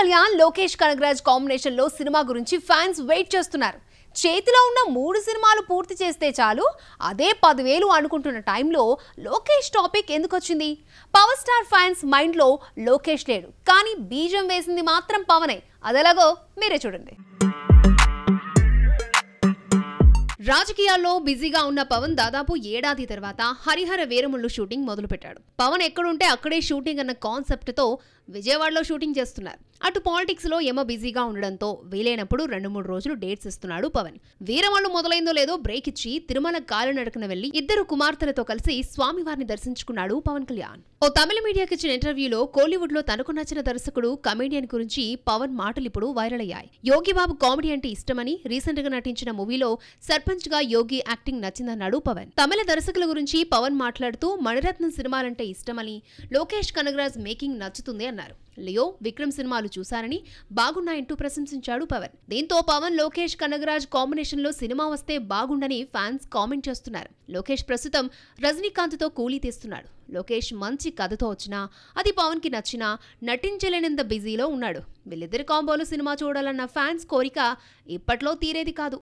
Kalyan, Lokesh Kanagaraj combination లో cinema గురించి fans wait చేస్తున్నారు. చేతిలో ఉన్న 3 సినిమాలు పూర్తి చేస్తే చాలు, అదే 10,000 అనుకుంటున్న టైంలో లోకేష్ టాపిక్ ఎందుకు వచ్చింది? పవర్ స్టార్ ఫ్యాన్స్ మైండ్ లో లోకేష్ లేడు, కానీ బీజం వేసింది మాత్రం పవనే. అదెలాగో మీరే చూడండి. రాజకీయాల్లో బిజీగా ఉన్న పవన్ దాదాపు ఏడాది తర్వాత హరిహర వీరముళ్ళు షూటింగ్ మొదలుపెట్టాడు. పవన్ ఎక్కడుంటే అక్కడే షూటింగ్ అన్న కాన్సెప్ట్ తో విజయవాడలో షూటింగ్ చేస్తున్నారు. అటు పాలిటిక్స్ లో ఏమో బిజీగా ఉండడంతో వీలైనప్పుడు 2-3 రోజులు డేట్స్ ఇస్తున్నాడు పవన్. వీరమల్లు మొదలైందో లేదో బ్రేక్ ఇచ్చి తిరుమల కాలినడకన వెళ్లి 2 కుమార్తెలతో కలిసి స్వామివారిని దర్శించుకున్నాడు పవన్ కళ్యాణ్. ఓ తమిళ మీడియాకి ఇచ్చిన ఇంటర్వ్యూలో కోలీవుడ్ లో తనకు నచ్చిన దర్శకుడు, కమెడియన్ గురించి పవన్ మాటలు ఇప్పుడు వైరల్ అయ్యాయి. యోగి బాబు కామెడీ అంటే ఇష్టమని, రీసెంట్ గా నటించిన మూవీలో సర్పంచ్ గా యోగి యాక్టింగ్ నచ్చిందన్నాడు పవన్. తమిళ దర్శకుల గురించి పవన్ మాట్లాడుతూ మణిరత్నం సినిమాలంటే ఇష్టమని, లోకేష్ కనగరాజ్ మేకింగ్ నచ్చుతుంది అన్నారు. లియో, విక్రమ్ సినిమాలు చూశారని, బాగున్నాయంటూ ప్రశంసించాడు పవన్. దీంతో పవన్ లోకేష్ కనగరాజ్ కాంబినేషన్ లో సినిమా వస్తే బాగుండని ఫ్యాన్స్ కామెంట్ చేస్తున్నారు. లోకేష్ ప్రస్తుతం రజనీకాంత్ తో కూలీ తీస్తున్నాడు. లోకేష్ మంచి కథతో వచ్చినా, అది పవన్ కి నచ్చినా నటించలేనంత బిజీలో ఉన్నాడు. వీళ్ళిద్దరి కాంబోలో సినిమా చూడాలన్న ఫ్యాన్స్ కోరిక ఇప్పట్లో తీరేది కాదు.